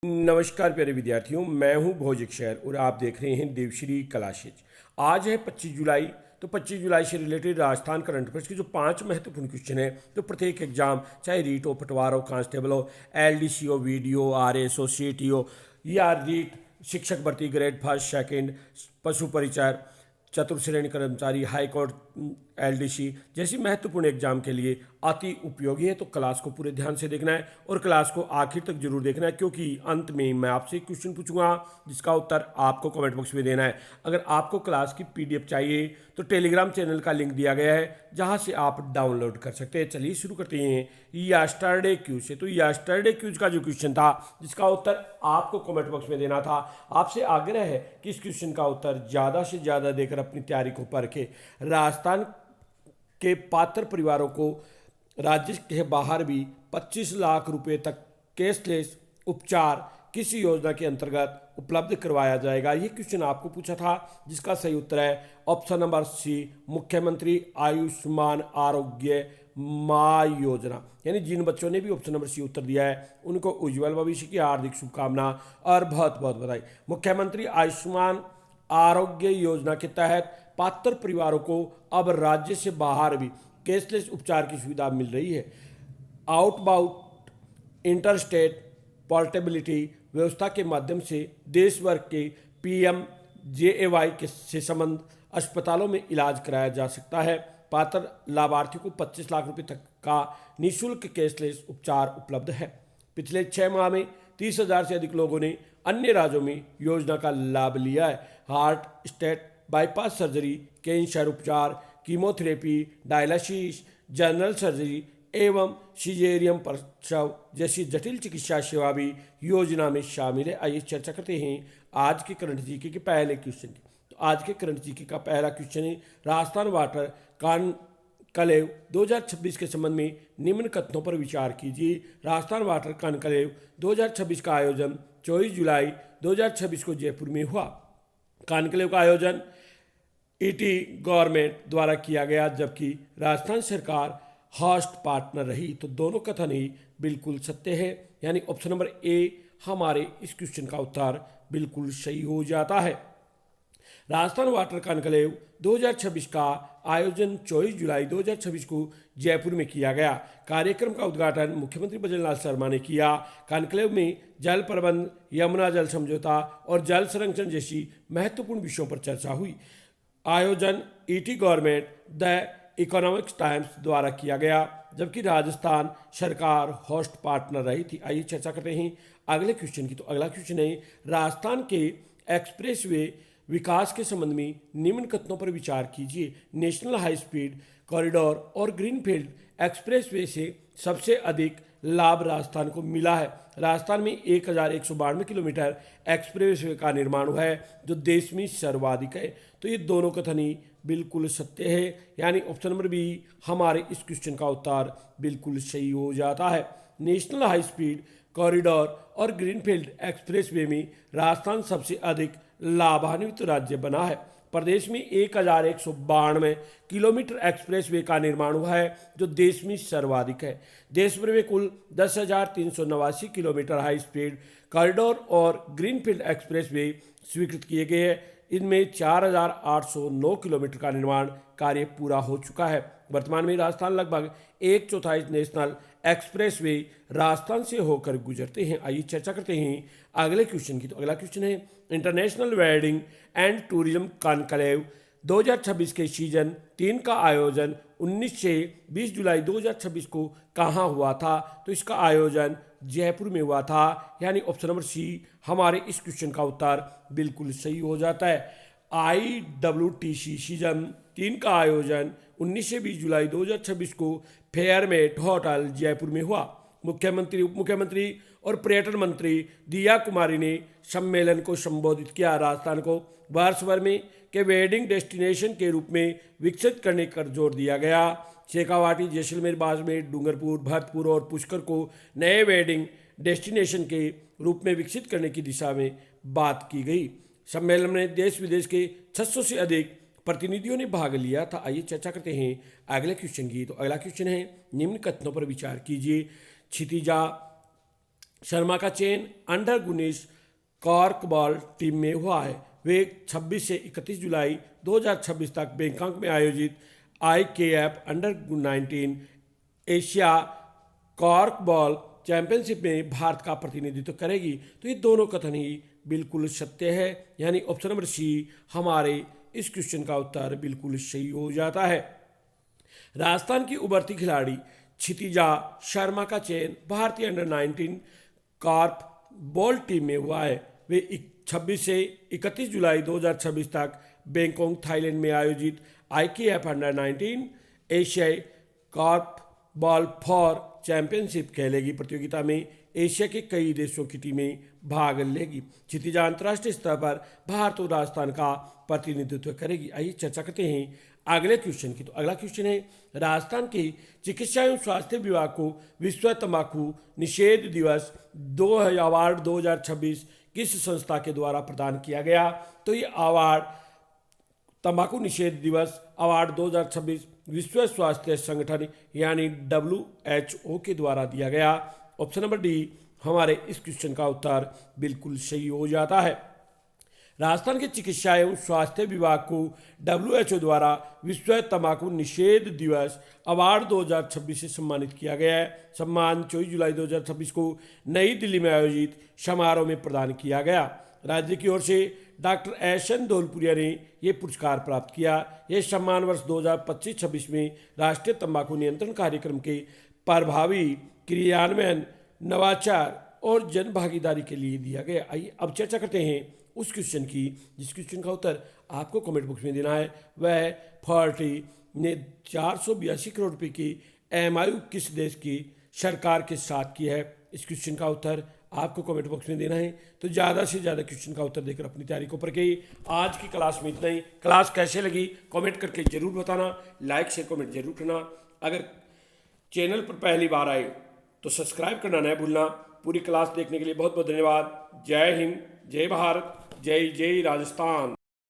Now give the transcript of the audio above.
नमस्कार प्यारे विद्यार्थियों, मैं हूं भौजिक शहर और आप देख रहे हैं देवश्री क्लासेज। आज है 25 जुलाई। तो 25 जुलाई से रिलेटेड राजस्थान करंट अफेयर्स के जो 5 महत्वपूर्ण क्वेश्चन है, जो प्रत्येक एग्जाम चाहे रीट हो, पटवार हो, कांस्टेबल हो, एलडीसी हो, वीडियो, आरएस हो, सीटी हो या रीट शिक्षक भर्ती ग्रेड फर्स्ट सेकंड, पशु परिचार, चतुर्श्रेणी कर्मचारी, हाई कोर्ट, एलडीसी जैसी महत्वपूर्ण एग्जाम के लिए अति उपयोगी है। तो क्लास को पूरे ध्यान से देखना है और क्लास को आखिर तक जरूर देखना है, क्योंकि अंत में मैं आपसे एक क्वेश्चन पूछूंगा जिसका उत्तर आपको कमेंट बॉक्स में देना है। अगर आपको क्लास की पीडीएफ चाहिए तो टेलीग्राम चैनल का लिंक दिया गया है, जहां से आप डाउनलोड कर सकते हैं। चलिए शुरू करते हैं यस्टरडे क्यूज से। तो यस्टरडे क्यूज का जो क्वेश्चन था, जिसका उत्तर आपको कमेंट बॉक्स में देना था, आपसे आग्रह है कि इस क्वेश्चन का उत्तर ज़्यादा से ज़्यादा देकर अपनी तैयारी को परखें। राजस्थान के पात्र परिवारों को राज्य के बाहर भी 25 लाख रुपए तक कैशलेस उपचार किस योजना के अंतर्गत उपलब्ध करवाया जाएगा। ये क्वेश्चन आपको पूछा था, जिसका सही उत्तर है ऑप्शन नंबर सी, मुख्यमंत्री आयुष्मान आरोग्य माँ योजना। यानी जिन बच्चों ने भी ऑप्शन नंबर सी उत्तर दिया है, उनको उज्जवल भविष्य की हार्दिक शुभकामना और बहुत बहुत बधाई। मुख्यमंत्री आयुष्मान आरोग्य योजना के तहत पात्र परिवारों को अब राज्य से बाहर भी कैशलेस उपचार की सुविधा मिल रही है। आउटबाउंड इंटरस्टेट पोर्टेबिलिटी व्यवस्था के माध्यम से देश भर के पीएमजेएवाई के से संबंध अस्पतालों में इलाज कराया जा सकता है। पात्र लाभार्थियों को 25 लाख रुपए तक का निःशुल्क कैशलेस उपचार उपलब्ध है। पिछले 6 माह में 30,000 से अधिक लोगों ने अन्य राज्यों में योजना का लाभ लिया है। Heart, state, bypass surgery, cancer उपचार, कीमोथेरेपी, डायलिसिस, जनरल सर्जरी एवं सिजेरियम प्रसव जैसी जटिल चिकित्सा सेवा भी योजना में शामिल है। आइए चर्चा करते हैं आज के करंट जीके के पहले क्वेश्चन की। तो आज के करंट जीके का पहला क्वेश्चन है, राजस्थान वाटर कॉनक्लेव 2026 के संबंध में निम्न कथनों पर विचार कीजिए। राजस्थान वाटर कॉनक्लेव 2026 का आयोजन 24 जुलाई 2026 को जयपुर में हुआ। कॉनक्लेव का आयोजन ईटी गवर्नमेंट द्वारा किया गया, जबकि राजस्थान सरकार होस्ट पार्टनर रही। तो दोनों कथन ही बिल्कुल सत्य है, यानी ऑप्शन नंबर ए हमारे इस क्वेश्चन का उत्तर बिल्कुल सही हो जाता है। राजस्थान वाटर कॉनक्लेव 2026 का आयोजन 24 जुलाई 2026 को जयपुर में किया गया। कार्यक्रम का उद्घाटन मुख्यमंत्री भजनलाल शर्मा ने किया। कॉनक्लेव में जल प्रबंध, यमुना जल समझौता और जल संरक्षण जैसी महत्वपूर्ण विषयों पर चर्चा हुई। आयोजन ET government the economics times द्वारा किया गया, जबकि राजस्थान सरकार होस्ट पार्टनर रही थी। आइए चर्चा करते हैं अगले क्वेश्चन की। तो अगला क्वेश्चन है, राजस्थान के एक्सप्रेसवे विकास के संबंध में निम्न कथनों पर विचार कीजिए। नेशनल हाई स्पीड कॉरिडोर और ग्रीनफील्ड एक्सप्रेसवे से सबसे अधिक लाभ राजस्थान को मिला है। राजस्थान में 1192 किलोमीटर एक्सप्रेसवे का निर्माण हुआ है, जो देश में सर्वाधिक है। तो ये दोनों कथन ही बिल्कुल सत्य है, यानी ऑप्शन नंबर बी हमारे इस क्वेश्चन का उत्तर बिल्कुल सही हो जाता है। नेशनल हाई स्पीड कॉरिडोर और ग्रीनफील्ड एक्सप्रेसवे में राजस्थान सबसे अधिक लाभान्वित राज्य बना है। प्रदेश में 1192 किलोमीटर एक्सप्रेसवे का निर्माण हुआ है, जो देश में सर्वाधिक है। देश भर में कुल 10,389 किलोमीटर हाई स्पीड कॉरिडोर और ग्रीनफील्ड एक्सप्रेसवे स्वीकृत किए गए हैं। इनमें 4,809 किलोमीटर का निर्माण कार्य पूरा हो चुका है। वर्तमान में राजस्थान लगभग 1/4 नेशनल एक्सप्रेसवे राजस्थान से होकर गुजरते हैं। आइए चर्चा करते हैं अगले क्वेश्चन की। तो अगला क्वेश्चन है, international wedding and tourism conclave 2026 के सीजन 3 का आयोजन 19 से 20 जुलाई 2026 को कहाँ हुआ था। तो इसका आयोजन जयपुर में हुआ था, यानी ऑप्शन नंबर सी हमारे इस क्वेश्चन का उत्तर बिल्कुल सही हो जाता है। IWTC सीजन 3 का आयोजन 19 से 20 जुलाई 2026 को फेयरमेट होटल जयपुर में हुआ। मुख्यमंत्री, उप मुख्यमंत्री और पर्यटन मंत्री दिया कुमारी ने सम्मेलन को संबोधित किया। राजस्थान को वर्ष भर में के वेडिंग डेस्टिनेशन के रूप में विकसित करने पर जोर दिया गया। शेखावाटी, जैसलमेर, बाड़मेर, डूंगरपुर, भरतपुर और पुष्कर को नए वेडिंग डेस्टिनेशन के रूप में विकसित करने की दिशा में बात की गई। सम्मेलन में देश विदेश के 600 से अधिक प्रतिनिधियों ने भाग लिया था। आइए चर्चा करते हैं अगले क्वेश्चन की। तो अगला क्वेश्चन है, निम्न कथनों पर विचार कीजिए। क्षितिजा शर्मा का चयन अंडर 19 कॉर्कबॉल टीम में हुआ है। वे 26 से 31 जुलाई 2026 तक बैंकॉक में आयोजित IKF अंडर 19 एशिया कॉर्कबॉल चैंपियनशिप में भारत का प्रतिनिधित्व करेगी। तो ये दोनों कथन ही बिल्कुल सत्य है, यानी ऑप्शन नंबर सी हमारे इस क्वेश्चन का उत्तर बिल्कुल सही हो जाता है। राजस्थान की उभरती खिलाड़ी क्षितिजा शर्मा का चयन भारतीय अंडर 19 कॉर्प बॉल टीम में हुआ है। वे 26 से 31 जुलाई 2026 तक बैंकॉक थाईलैंड में आयोजित IKF अंडर 19 एशियाई कॉर्प बॉल फॉर चैंपियनशिप खेलेगी। प्रतियोगिता में एशिया के कई देशों की टीमें भाग लेगी। क्षितिजा अंतर्राष्ट्रीय स्तर पर भारत और राजस्थान का प्रतिनिधित्व करेगी। आइए चर्चा करते हैं अगले क्वेश्चन की। तो अगला क्वेश्चन है, राजस्थान के चिकित्सा एवं स्वास्थ्य विभाग को विश्व तंबाकू निषेध दिवस अवार्ड 2026 किस संस्था के द्वारा प्रदान किया गया? तो ये अवार्ड तंबाकू निषेध दिवस अवार्ड 2026 विश्व स्वास्थ्य संगठन यानी WHO के द्वारा दिया गया। ऑप्शन नंबर डी हमारे इस क्वेश्चन का उत्तर बिल्कुल सही हो जाता है। राजस्थान के चिकित्सा एवं स्वास्थ्य विभाग को WHO द्वारा विश्व तंबाकू निषेध दिवस अवार्ड 2026 से सम्मानित किया गया है। सम्मान 24 जुलाई 2026 को नई दिल्ली में आयोजित समारोह में प्रदान किया गया। राज्य की ओर से डॉक्टर एशन धौलपुरिया ने ये पुरस्कार प्राप्त किया। यह सम्मान वर्ष 2025-26 में राष्ट्रीय तंबाकू नियंत्रण कार्यक्रम के प्रभावी क्रियान्वयन, नवाचार और जन भागीदारी के लिए दिया गया। आइए अब चर्चा करते हैं उस क्वेश्चन की जिस क्वेश्चन का उत्तर आपको कमेंट बॉक्स में देना है। वह फॉर्टी ने 482 करोड़ रुपए की MOU किस देश की सरकार के साथ की है? इस क्वेश्चन का उत्तर आपको कमेंट बॉक्स में देना है। तो ज़्यादा से ज़्यादा क्वेश्चन का उत्तर देकर अपनी तैयारी को परखें। आज की क्लास में इतना ही। क्लास कैसे लगी कमेंट करके जरूर बताना, लाइक शेयर कमेंट जरूर करना। अगर चैनल पर पहली बार आए तो सब्सक्राइब करना न भूलना। पूरी क्लास देखने के लिए बहुत बहुत धन्यवाद। जय हिंद, जय भारत, जय जय राजस्थान।